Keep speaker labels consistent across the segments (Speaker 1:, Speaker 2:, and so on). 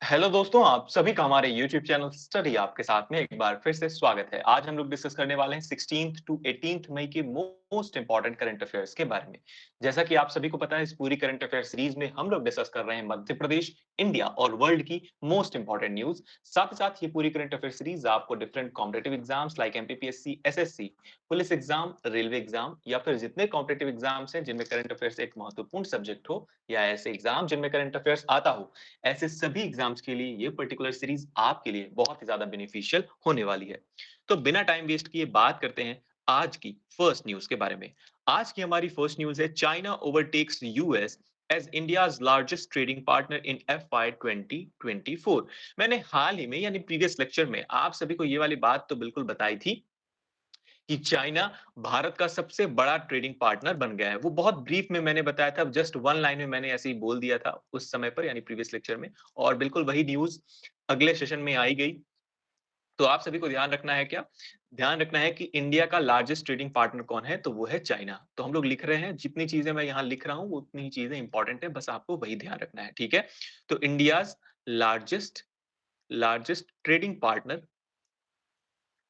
Speaker 1: Hello दोस्तों, आप सभी का हमारे YouTube चैनल स्टडी आपके साथ में एक बार फिर से स्वागत है। आज हम लोग डिस्कस करने वाले हैं 16th टू 18th मई के मोस्ट इंपॉर्टेंट करंट अफेयर्स के बारे में। जैसा कि आप सभी को पता है, इस पूरी करंट अफेयर सीरीज में हम लोग डिस्कस कर रहे हैं मध्य प्रदेश, इंडिया और वर्ल्ड की मोस्ट इंपॉर्टेंट न्यूज। साथ ही साथ ये पूरी करंट अफेयर सीरीज आपको different competitive exams like MPPSC, SSC, police exam, railway exam या फिर जितने कॉम्पिटेटिव एग्जाम्स हैं जिनमें करंट अफेयर्स एक महत्वपूर्ण सब्जेक्ट हो, या ऐसे एग्जाम जिनमें करंट अफेयर्स आता हो, ऐसे सभी एग्जाम्स के लिए ये पर्टिकुलर सीरीज आपके लिए बहुत ही ज्यादा बेनिफिशियल होने वाली है। तो बिना टाइम वेस्ट किए बात करते हैं आज की फर्स्ट न्यूज के बारे में। आज की हमारी फर्स्ट न्यूज है, China overtakes US as India's largest trading partner in FY 2024। मैंने हाल ही में यानी प्रीवियस लेक्चर में आप सभी को ये वाली बात तो बिल्कुल बताई थी कि चाइना भारत का सबसे बड़ा ट्रेडिंग पार्टनर बन गया है। वो बहुत ब्रीफ में मैंने बताया था, जस्ट वन लाइन में मैंने ऐसे ही बोल दिया था उस समय पर यानी प्रीवियस लेक्चर में, और बिल्कुल वही न्यूज़ अगले सेशन में आई गई। तो आप सभी को ध्यान रखना है क्या? ध्यान रखना है कि इंडिया का लार्जेस्ट ट्रेडिंग पार्टनर कौन है? तो वो है चाइना। तो हम लोग लिख रहे हैं, जितनी चीज़ें मैं यहाँ लिख रहा हूँ, वो उतनी ही चीज़ें इंपॉर्टेंट है, बस आपको वही ध्यान रखना है, ठीक है? तो India's largest largest trading partner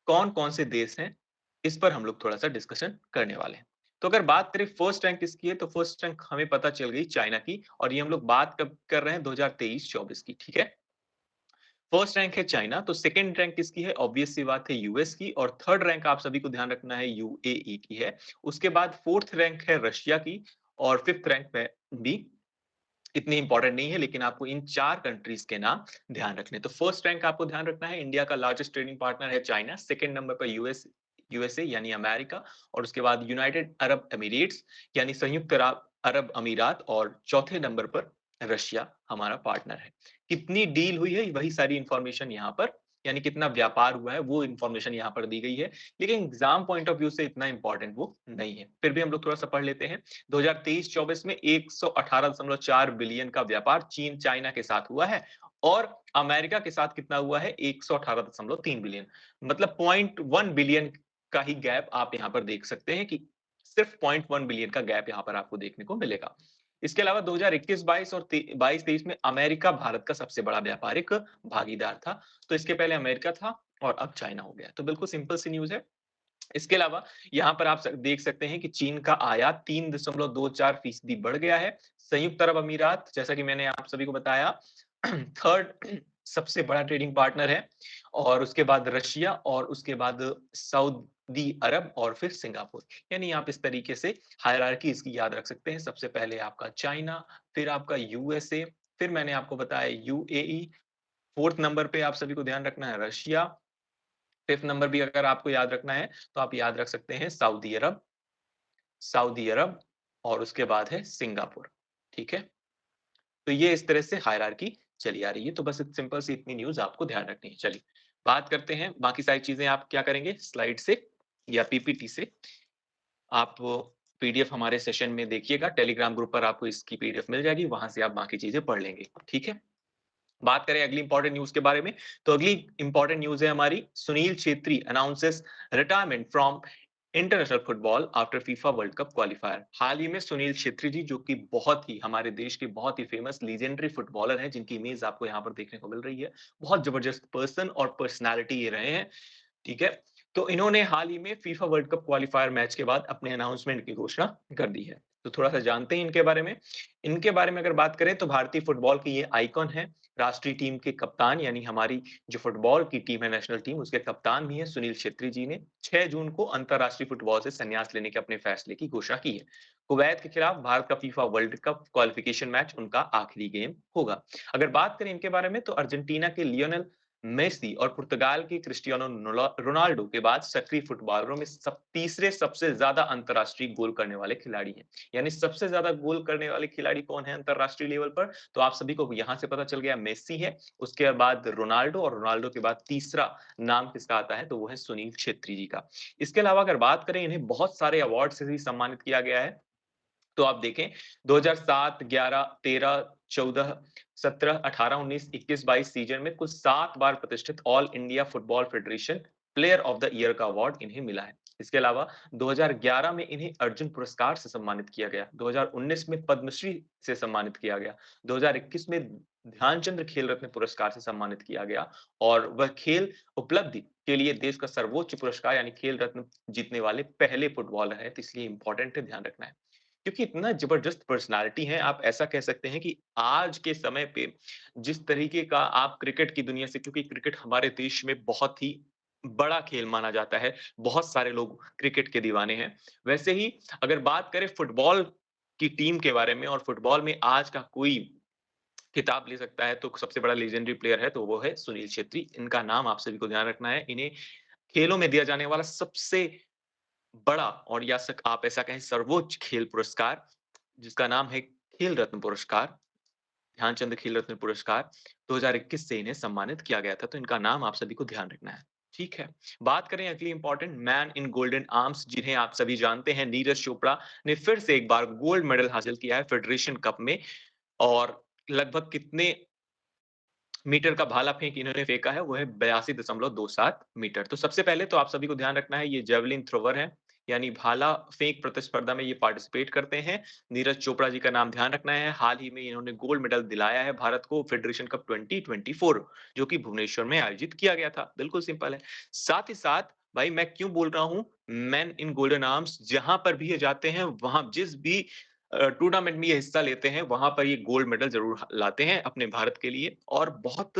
Speaker 1: कौन-कौन से देश हैं, इस पर हम लोग थोड़ा-सा डिस्कशन करने वाले हैं। तो अगर बात करें फर्स्ट रैंक किसकी है, तो फर्स्ट रैंक हमें पता चल गई चाइना की, और ये हम लोग बात कब कर रहे हैं, 2023-24 की, ठीक है? फर्स्ट रैंक है चाइना, तो सेकंड रैंक किसकी है? ऑब्वियस सी बात है यूएस की, और थर्ड रैंक आप सभी को ध्यान रखना है यूएई की है। उसके बाद फोर्थ रैंक है रशिया की, और फिफ्थ रैंक पे भी इतनी इंपॉर्टेंट नहीं है, लेकिन आपको इन 4 कंट्रीज के नाम ध्यान रखने हैं। तो फर्स्ट रैंक आपको ध्यान रखना है, इंडिया का लार्जेस्ट ट्रेडिंग पार्टनर है चाइना, सेकंड नंबर पर यूएसए यानी अमेरिका, और उसके बाद यूनाइटेड अरब एमिरेट्स यानी संयुक्त अरब अमीरात, और चौथे नंबर पर रशिया हमारा पार्टनर है। कितनी डील हुई है, वही सारी इंफॉर्मेशन यहाँ पर, यानी कितना व्यापार हुआ है, वो इंफॉर्मेशन यहाँ पर दी गई है, लेकिन एग्जाम पॉइंट ऑफ व्यू से इतना इंपॉर्टेंट वो नहीं है। फिर भी हम लोग थोड़ा सा पढ़ लेते हैं। 2023-24 में 118.4 बिलियन का व्यापार चीन चाइना के साथ हुआ है, और अमेरिका के साथ कितना हुआ है? 118.3 बिलियन। मतलब 0.1 बिलियन का ही गैप आप यहाँ पर देख सकते हैं, कि सिर्फ 0.1 बिलियन का गैप यहाँ पर आपको देखने को मिलेगा। इसके अलावा 2021-22 और 22-23 में अमेरिका भारत का सबसे बड़ा व्यापारिक भागीदार था। तो इसके पहले अमेरिका था और अब चाइना हो गया। तो बिल्कुल सिंपल सी न्यूज है। इसके अलावा यहाँ पर आप देख सकते हैं कि चीन का आयात 3.24% बढ़ गया है। संयुक्त अरब अमीरात, जैसा कि मैंने आप सभी को बताया, थर्ड सबसे बड़ा ट्रेडिंग पार्टनर है, और उसके बाद रशिया, और उसके बाद सऊदी अरब, और फिर सिंगापुर। यानी आप इस तरीके से हायरार्की इसकी याद रख सकते हैं। सबसे पहले आपका चाइना, फिर आपका यूएसए, फिर मैंने आपको बताया यूएई, फोर्थ नंबर पे आप सभी को ध्यान रखना है रशिया, फिफ्थ नंबर भी अगर आपको याद रखना है तो आप याद रख सकते हैं सऊदी अरब, और उसके बाद है सिंगापुर, ठीक है? तो ये इस तरह से हायरार्की चली आ रही है। तो बस एक सिंपल सी इतनी न्यूज़ आपको ध्यान रखनी है। चलिए, बात करते हैं बाकी सारी चीज़ें। आप क्या करेंगे, स्लाइड से या पीपीटी से आप पीडीएफ हमारे सेशन में देखिएगा, टेलीग्राम ग्रुप पर आपको इसकी पीडीएफ मिल जाएगी, वहाँ से आप बाकी चीज़ें पढ़ लेंगे, ठीक है? बात करें अगली इंपॉर्टेंट न्यूज़ के बारे में, तो अगली इंपॉर्टेंट न्यूज़ है हमारी, Sunil Chhetri announces retirement from international football after FIFA World Cup qualifier. हाल ही में सुनील छेत्री जी, जो कि बहुत ही हमारे देश के बहुत ही फेमस लीजेंडरी फुटबॉलर हैं, जिनकी इमेज आपको यहाँ पर देखने को मिल रही है, बहुत जबरदस्त पर्सन और पर्सनैलिटी ये रहे हैं, ठीक है? तो इन्होंने हाल ही में FIFA World Cup qualifier match के बाद अपने अनाउंसमेंट की घोषणा कर दी है। तो थोड़ा-सा जानते हैं इनके बारे में। इनके बारे में अगर बात करें तो भारतीय फुटबॉल की ये आइकॉन है, राष्ट्रीय टीम के कप्तान, यानी हमारी जो फुटबॉल की टीम है नेशनल टीम, उसके कप्तान भी हैं सुनील छेत्री जी ने 6 जून को अंतर्राष्ट्रीय फुटबॉल से संन्यास लेने के अपने फैसले की घोषणा की है। कुवैत के खिलाफ भारत का FIFA World cup qualification match उनका आखिरी गेम होगा। अगर बात करें इनके बारे में, तो अर्जेंटीना के लियोनेल मेसी और पुर्तगाल के क्रिस्टियानो रोनाल्डो के बाद सक्रिय फुटबॉलरों में तीसरे सबसे ज्यादा अंतरराष्ट्रीय गोल करने वाले खिलाड़ी हैं। यानी सबसे ज्यादा गोल करने वाले खिलाड़ी कौन है अंतरराष्ट्रीय लेवल पर? तो आप सभी को यहाँ से पता चल गया, मेसी है, उसके बाद रोनाल्डो, और रोनाल्डो के बाद तीसरा नाम किसका आता है? तो वो है सुनील छेत्री जी का। इसके अलावा अगर बात करें, इन्हें बहुत सारे अवार्ड से भी सम्मानित किया गया है। तो आप देखें, 2007, 11, 13, 14, 17, 18, 19, 21, 22 सीजन में कुल 7 बार प्रतिष्ठित all India football federation player of the year का अवार्ड इन्हें मिला है। इसके अलावा 2011 में इन्हें अर्जुन पुरस्कार से सम्मानित किया गया, 2019 में पद्मश्री से सम्मानित किया गया, 2021 में ध्यानचंद्र खेल रत्न पुरस्कार से सम्मानित किया गया और वह खेल उपलब्धि के लिए देश का सर्वोच्च पुरस्कार यानी खेल रत्न जीतने वाले पहले फुटबॉलर हैं, तो इसलिए इंपॉर्टेंट है, ध्यान रखना है। क्योंकि इतना जबरदस्त पर्सनैलिटी है, आप ऐसा कह सकते हैं कि आज के समय पे जिस तरीके का आप क्रिकेट की दुनिया से, क्योंकि क्रिकेट हमारे देश में बहुत ही बड़ा खेल माना जाता है, बहुत सारे लोग क्रिकेट के दीवाने हैं। वैसे ही अगर बात करें फुटबॉल की टीम के बारे में और फुटबॉल में आज का कोई खिताब ले सकता है तो सबसे बड़ा लीजेंडरी प्लेयर है तो वो है सुनील छेत्री। इनका नाम आप सभी को ध्यान रखना है। इन्हें खेलों में दिया जाने वाला सबसे बड़ा और या सक आप ऐसा कहें सर्वोच्च खेल पुरस्कार जिसका नाम है खेल रत्न पुरस्कार, ध्यानचंद खेल रत्न पुरस्कार 2021 से इन्हें सम्मानित किया गया था, तो इनका नाम आप सभी को ध्यान रखना है। ठीक है। बात करें अगली important man in golden arms जिन्हें आप सभी जानते हैं, नीरज चोपड़ा ने फिर से एक बार गोल्ड मेडल हासिल किया है फेडरेशन कप में और लगभग कितने मीटर का भाला फेंक इन्होंने फेंका है, वो है 82.27 मीटर। तो सबसे पहले तो आप सभी को ध्यान रखना है, ये जेवलिन थ्रोवर है, यानी भाला फेंक प्रतिस्पर्धा में ये पार्टिसिपेट करते हैं। नीरज चोपड़ा जी का नाम ध्यान रखना है। हाल ही में इन्होंने गोल्ड मेडल दिलाया है भारत को फेडरेशन कप 2024 जो कि भुवनेश्वर में आयोजित किया गया था। बिल्कुल सिंपल है। साथ ही साथ भाई मैं क्यों बोल रहा हूँ मैन इन गोल्डन आर्म्स, जहां पर भी ये जाते हैं, वहां जिस भी टूर्नामेंट में ये हिस्सा लेते हैं, वहाँ पर ये गोल्ड मेडल ज़रूर लाते हैं अपने भारत के लिए और बहुत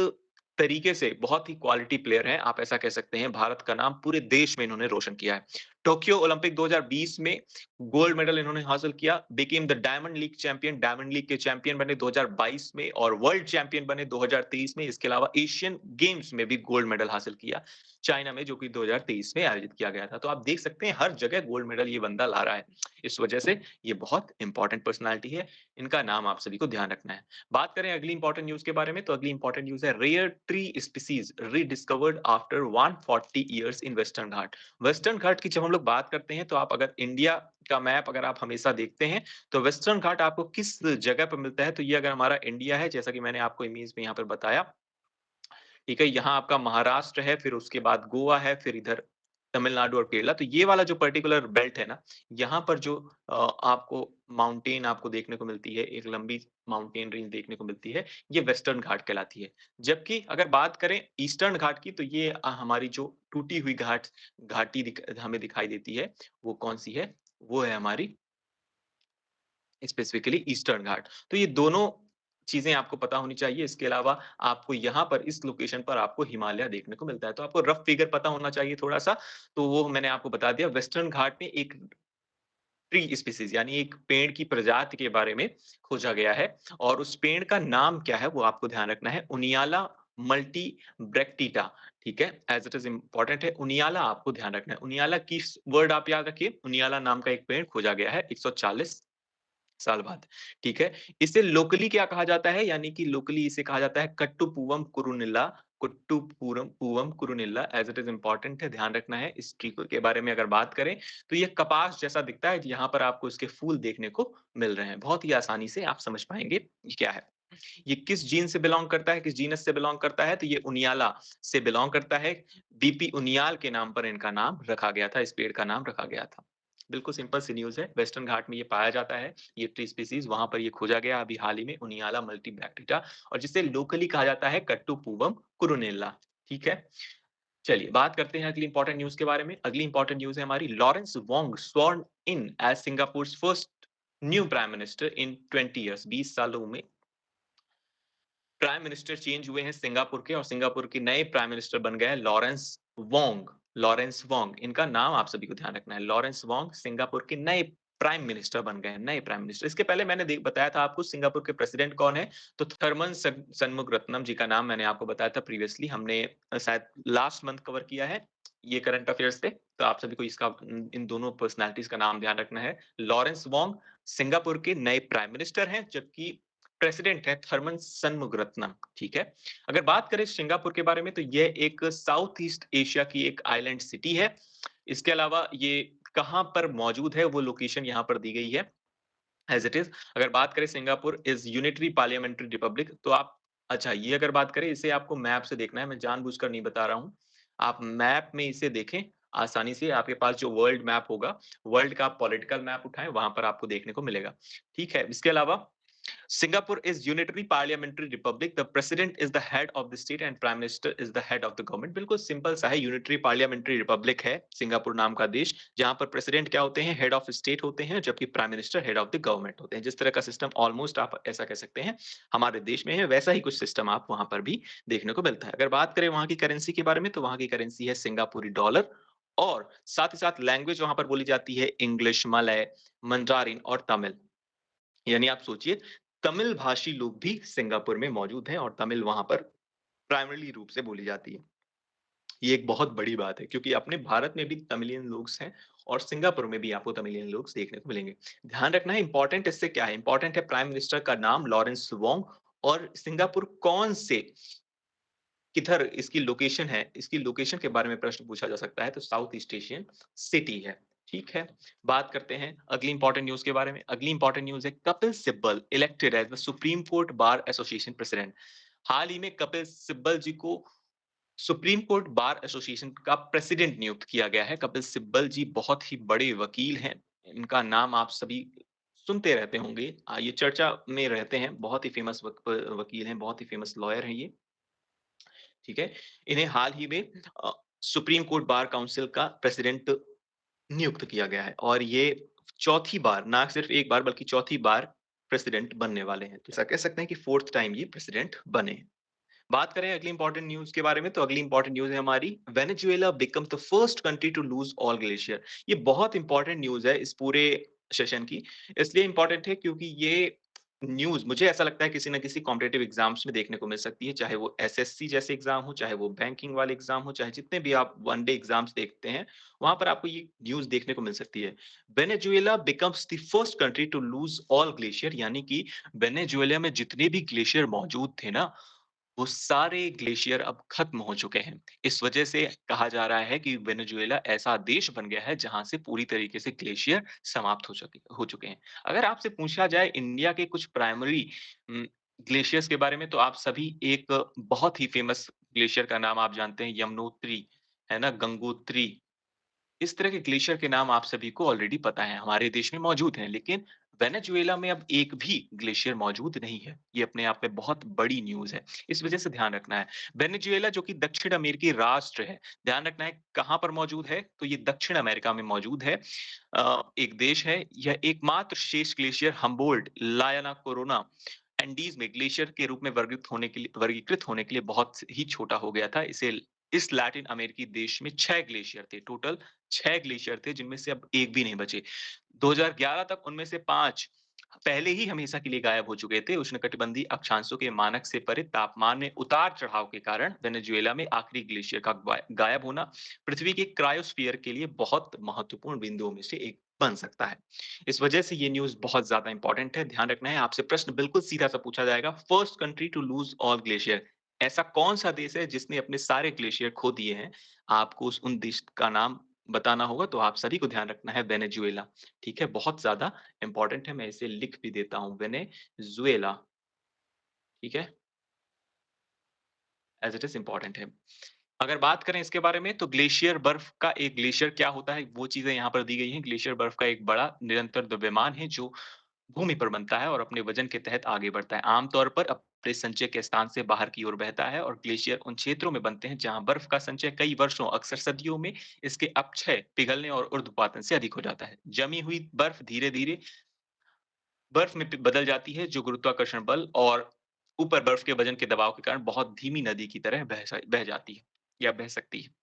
Speaker 1: तरीके से बहुत ही क्वालिटी प्लेयर हैं। आप ऐसा कह सकते हैं भारत का नाम पूरे देश में इन्होंने रोशन किया है। टोक्यो ओलंपिक 2020 में गोल्ड मेडल इन्होंने हासिल किया, became the diamond league champion, diamond league के चैंपियन बने 2022 में और वर्ल्ड चैंपियन बने 2023 में। इसके अलावा एशियन गेम्स में भी गोल्ड मेडल हासिल किया, चाइना में जो कि 2023 में आयोजित किया गया था। तो आप देख सकते हैं हर जगह गोल्ड मेडल ये बंदा ला रहा है। इस वजह से ये बहुत इंपॉर्टेंट पर्सनैलिटी है, इनका नाम आप सभी को ध्यान रखना है। बात करें अगली इंपॉर्टेंट न्यूज़ के बारे में, तो अगली इंपॉर्टेंट न्यूज़ है rare tree species rediscovered after 140 years in western Ghat. Western Ghat की जब हम लोग बात करते हैं, तो आप अगर इंडिया का मैप अगर आप हमेशा देखते हैं, तो वेस्टर्न घाट आपको किस जगह पर मिलता है, तो ये अगर हमारा इंडिया है, जैसा कि मैंने आपको इमेज में यहाँ पर बताया, ठीक है? यहाँ आपका महाराष्ट्र है, फिर उसके बाद गोवा है, फिर इधर तमिलनाडु और केरला। तो ये वाला जो पर्टिकुलर बेल्ट है ना, यहाँ पर जो आपको माउंटेन आपको देखने को मिलती है, एक लंबी माउंटेन रेंज देखने को मिलती है, ये वेस्टर्न घाट कहलाती है। जबकि अगर बात करें ईस्टर्न घाट की, तो ये हमारी जो टूटी हुई घाटी हमें दिखाई देती है, वो कौन-सी है? वो है हमारी स्पेसिफिकली ईस्टर्न घाट। तो ये दोनों चीज़ें आपको पता होनी चाहिए। इसके अलावा आपको यहाँ पर इस लोकेशन पर आपको हिमालय देखने को मिलता है। तो आपको रफ फिगर पता होना चाहिए थोड़ा-सा, तो वो मैंने आपको बता दिया। वेस्टर्न घाट में एक ट्री स्पीशीज़ यानी एक पेड़ की प्रजाति के बारे में खोजा गया है और उस पेड़ का नाम क्या है वो आपको ध्यान रखना है, उनियाला मल्टीब्रेक्टिटा, ठीक है? एज़ इट इज़ इम्पोर्टेंट है, उनियाला आपको ध्यान रखना है। उनियाला की स वर्ड आप याद रखिए, उनियाला नाम का एक पेड़ खोजा गया है 140 साल बाद, ठीक है? इसे लोकली क्या कहा जाता है? यानी कि लोकली इसे कहा जाता है कट्टुपूवम कुरुनिल्ला, कुट्टुपूरम पूवम कुरुनिल्ला एज़ इट इज़ इम्पोर्टेंट है, ध्यान रखना है। इस ट्री को के बारे में अगर बात करें, तो ये कपास जैसा दिखता है, यहाँ पर आपको इसके फूल देखने को मिल रहे हैं। बहुत ही आसानी से आप समझ पाएँगे, ये क्या है। ये किस जीन से बिलॉन्ग करता है, किस जीनस से बिलॉन्ग करता है? तो ये उनियाला से बिलॉन्ग करता है। बीपी उनियाल के नाम पर इनका नाम रखा गया था, इस पेड़ का नाम रखा गया था। बिल्कुल सिंपल सी न्यूज़ है, वेस्टर्न घाट में ये पाया जाता है, ये ट्री स्पीशीज़ वहाँ पर ये खोजा गया अभी हाल ही में उनियाला मल्टीब्रैक्टिटा और जिसे लोकली कहा जाता है कट्टुपूवम कुरुनिल्ला, ठीक है? चलिए बात करते हैं अगली इंपॉर्टेंट न्यूज़ के बारे में। अगली इंपॉर्टेंट न्यूज़ है हमारी Lawrence Wong sworn in as Singapore's first new prime minister in 20 years 20 सालों में प्राइम मिनिस्टर चेंज हुए हैं सिंगापुर के और सिंगापुर के नए प्राइम मिनिस्टर बन गए हैं लॉरेंस वोंग। लॉरेंस वोंग इनका नाम आप सभी को ध्यान रखना है। लॉरेंस वोंग सिंगापुर के नए प्राइम मिनिस्टर बन गए हैं, नए प्राइम मिनिस्टर। इसके पहले मैंने बताया था आपको सिंगापुर के प्रेसिडेंट कौन है, तो थरमन सनमुगरत्नम जी का नाम मैंने आपको बताया था प्रीवियसली, हमने शायद लास्ट मंथ कवर किया है ये करंट अफेयर्स पे, तो आप सभी को इसका इन दोनों पर्सनालिटीज का नाम ध्यान रखना है। लॉरेंस वोंग सिंगापुर के नए प्राइम मिनिस्टर हैं, जबकि प्रेसिडेंट है थरमन सनमुगरत्नम, ठीक है? अगर बात करें सिंगापुर के बारे में, तो यह एक साउथ ईस्ट एशिया की एक आइलैंड सिटी है। इसके अलावा ये कहाँ पर मौजूद है, वो लोकेशन यहाँ पर दी गई है एज़ इट इज़। अगर बात करें Singapore is unitary parliamentary Republic, तो आप अच्छा ये अगर बात करें, इसे आपको मैप से देखना है, मैं जानबूझकर नहीं बता रहा हूँ। आप मैप में इसे देखें, आसानी से आपके पास जो वर्ल्ड मैप होगा, वर्ल्ड का पॉलिटिकल मैप उठाएँ, वहाँ पर आपको देखने को मिलेगा। ठीक है? इसके अलावा Singapore is unitary parliamentary republic. The president is the head of the state and prime minister is the head of the government. बिल्कुल सिंपल सा है, यूनिटरी पार्लियामेंट्री रिपब्लिक है सिंगापुर नाम का देश, जहां पर प्रेसिडेंट क्या होते हैं, हेड ऑफ स्टेट होते हैं, जबकि prime minister head of the government होते हैं। जिस तरह का सिस्टम ऑलमोस्ट आप ऐसा कह सकते हैं हमारे देश में है, वैसा ही कुछ सिस्टम आप वहां पर भी देखने को मिलता है। अगर बात करें वहां की करेंसी के बारे में, तो वहां की करेंसी है सिंगापुरी डॉलर, और साथ ही साथ लैंग्वेज वहां पर बोली जाती है इंग्लिश, मलय, मंडारिन और तमिल। यानी आप सोचिए, तमिल भाषी लोग भी सिंगापुर में मौजूद हैं और तमिल वहां पर प्राइमरी रूप से बोली जाती है। ये एक बहुत बड़ी बात है, क्योंकि अपने भारत में भी तमिलियन लोग हैं और सिंगापुर में भी आपको तमिलियन लोग देखने को मिलेंगे। ध्यान रखना है, इंपॉर्टेंट इससे क्या है, इंपॉर्टेंट है प्राइम मिनिस्टर का नाम लॉरेंस वोंग, और सिंगापुर कौन से किधर इसकी लोकेशन है, इसकी लोकेशन के बारे में प्रश्न पूछा जा सकता है, तो साउथ ईस्ट एशियन सिटी है। ठीक है, बात करते हैं अगली इंपॉर्टेंट न्यूज़ के बारे में। अगली इंपॉर्टेंट न्यूज़ है Kapil Sibal elected as the Supreme Court Bar Association president. हाल ही में कपिल सिब्बल जी को सुप्रीम कोर्ट बार एसोसिएशन का प्रेसिडेंट नियुक्त किया गया है। कपिल सिब्बल जी बहुत ही बड़े वकील हैं। इनका नाम आप सभी सुनते रहते होंगे। ये चर्चा में रहते हैं, बहुत ही फेमस वकील हैं, बहुत ही फेमस लॉयर हैं ये। ठीक है? इन्हें हाल ही में अ, सुप्रीम कोर्ट बार काउंसिल का प्रेसिडेंट नियुक्त किया गया है, और ये चौथी बार, ना सिर्फ एक बार बल्कि चौथी बार प्रेसिडेंट बनने वाले हैं। तो ऐसा कह सकते हैं कि फोर्थ टाइम ये प्रेसिडेंट बने हैं। बात करें अगली इंपॉर्टेंट न्यूज़ के बारे में, तो अगली इंपॉर्टेंट न्यूज़ है हमारी, Venezuela become the first country to lose all glacier. ये बहुत इंपॉर्टेंट न्यूज़ है इस पूरे सेशन की। इसलिए इंपॉर्टेंट है क्योंकि ये न्यूज़ मुझे ऐसा लगता है किसी न किसी कॉम्पिटिटिव एग्ज़ाम्स में देखने को मिल सकती है, चाहे वो एसएससी जैसे एग्ज़ाम हो, चाहे वो बैंकिंग वाले एग्ज़ाम हो, चाहे जितने भी आप वन डे एग्ज़ाम्स देखते हैं, वहाँ पर आपको ये न्यूज़ देखने को मिल सकती है। Venezuela becomes the first country to lose all glacier, यानी कि वेनेजुएला में जितने भी ग्लेशियर मौजूद थे ना, वो सारे ग्लेशियर अब खत्म हो चुके हैं। इस वजह से कहा जा रहा है कि वेनेजुएला ऐसा देश बन गया है जहाँ से पूरी तरीके से ग्लेशियर समाप्त हो चुके हैं। अगर आपसे पूछा जाए इंडिया के कुछ प्राइमरी उम, ग्लेशियर्स के बारे में, तो आप सभी एक बहुत ही फेमस ग्लेशियर का नाम आप जानते हैं, यमुनोत्री, है ना? गंगोत्री। इस तरह के ग्लेशियर के नाम आप सभी को ऑलरेडी पता है, हमारे देश में मौजूद हैं, लेकिन वेनेजुएला में अब एक भी ग्लेशियर मौजूद नहीं है। ये अपने आप में बहुत बड़ी न्यूज़ है। इस वजह से ध्यान रखना है। वेनेजुएला जो कि दक्षिण अमेरिकी राष्ट्र है, ध्यान रखना है कहाँ पर मौजूद है, तो ये दक्षिण अमेरिका में मौजूद है। एक देश है, यह एकमात्र शेष ग्लेशियर हम्बोल्ट, लायना कोरोना एंडीज में ग्लेशियर के रूप में वर्गीकृत होने के लिए बहुत ही छोटा हो गया था। इस लैटिन अमेरिकी देश में 6 ग्लेशियर थे, टोटल 6 ग्लेशियर थे, जिनमें से अब एक भी नहीं बचे। 2011 तक उनमें से 5 पहले ही हमेशा के लिए गायब हो चुके थे। उष्णकटिबंधीय अक्षांशों के मानक से परे तापमान में उतार-चढ़ाव के कारण वेनेजुएला में आखिरी ग्लेशियर का गायब होना पृथ्वी के क्रायोस्फीयर के लिए बहुत महत्वपूर्ण बिंदुओं में से एक बन सकता है। इस वजह से ये न्यूज़ बहुत ज़्यादा इंपॉर्टेंट है। ध्यान रखना है, आपसे प्रश्न बिल्कुल सीधा-सा पूछा जाएगा, first country to lose all glacier, ऐसा कौन-सा देश है जिसने अपने सारे ग्लेशियर खो दिए हैं? आपको उन देश का नाम बताना होगा, तो आप सभी को ध्यान रखना है वेनेजुएला। ठीक है? बहुत ज़्यादा इम्पोर्टेंट है, मैं इसे लिख भी देता हूँ, वेनेजुएला। ठीक है? एज़ इट इज़ इम्पोर्टेंट है। अगर बात करें इसके बारे में, तो ग्लेशियर बर्फ का एक ग्लेशियर क्या होता है, वो चीज़ें यहाँ पर दी गई हैं। ग्लेशियर बर्फ का एक बड़ा निरंतर द्रव्यमान है जो भूमि पर बनता है और अपने वजन के तहत आगे बढ़ता है। आमतौर पर अपने संचय के स्थान से बाहर की ओर बहता है, और ग्लेशियर उन क्षेत्रों में बनते हैं जहाँ बर्फ का संचय कई वर्षों, अक्सर सदियों में इसके अपक्षय, पिघलने और ऊर्ध्वपातन से अधिक हो जाता है। जमी हुई बर्फ धीरे-धीरे बर्फ में बदल जाती है, जो गुरुत्वाकर्षण बल और ऊपर बर्फ के वजन के दबाव के कारण बहुत धीमी नदी की तरह बह जाती है या बह सकती है।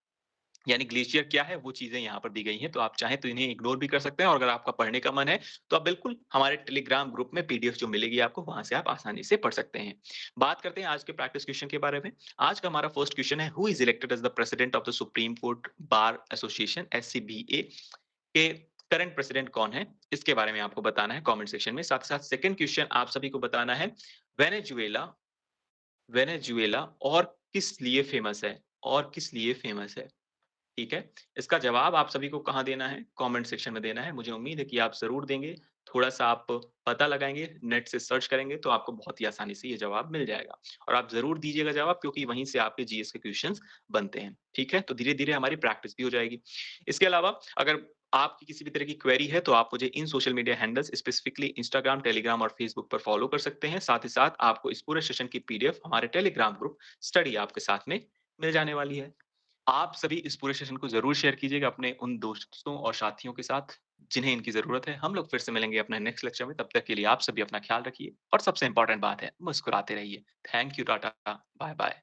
Speaker 1: यानी ग्लेशियर क्या है, वो चीज़ें यहाँ पर दी गई हैं, तो आप चाहें तो इन्हें इग्नोर भी कर सकते हैं, और अगर आपका पढ़ने का मन है, तो आप बिल्कुल हमारे टेलीग्राम ग्रुप में पीडीएफ जो मिलेगी आपको, वहाँ से आप आसानी से पढ़ सकते हैं। बात करते हैं आज के प्रैक्टिस क्वेश्चन के बारे में। आज का हमारा फर्स्ट क्वेश्चन है, who is elected as the president of the Supreme Court Bar Association SCBA के करंट प्रेसिडेंट कौन है? इसके बारे में आपको बताना है कमेंट सेक्शन में। साथ ही साथ सेकंड क्वेश्चन आप सभी को बताना है, वेनेजुएला वेनेजुएला और किस लिए फेमस है? और किस लिए फेमस है? ठीक है? इसका जवाब आप सभी को कहाँ देना है? कमेंट सेक्शन में देना है। मुझे उम्मीद है कि आप ज़रूर देंगे। थोड़ा-सा आप पता लगाएँगे, नेट से सर्च करेंगे, तो आपको बहुत ही आसानी से ये जवाब मिल जाएगा। और आप ज़रूर दीजिएगा जवाब, क्योंकि वहीं से आपके जीएस के क्वेश्चंस बनते हैं। ठीक है? तो धीरे-धीरे हमारी प्रैक्टिस भी हो जाएगी। इसके अलावा अगर आपकी किसी भी तरह की क्वेरी है तो आप मुझे इन social media handles specifically Instagram, Telegram और फेसबुक पर फॉलो कर सकते हैं। साथ ही साथ आपको इस पूरे सेशन की पीडीएफ हमारे टेलीग्राम ग्रुप स्टडी ऐप के साथ में मिल जाने वाली है। आप सभी इस पूरे सेशन को ज़रूर शेयर कीजिएगा अपने उन दोस्तों और साथियों के साथ, जिन्हें इनकी ज़रूरत है। हम लोग फिर से मिलेंगे अपने नेक्स्ट लेक्चर में, तब तक के लिए आप सभी अपना ख्याल रखिए और सबसे इम्पोर्टेंट बात है, मुस्कुराते रहिए। Thank you, Tata, bye-bye.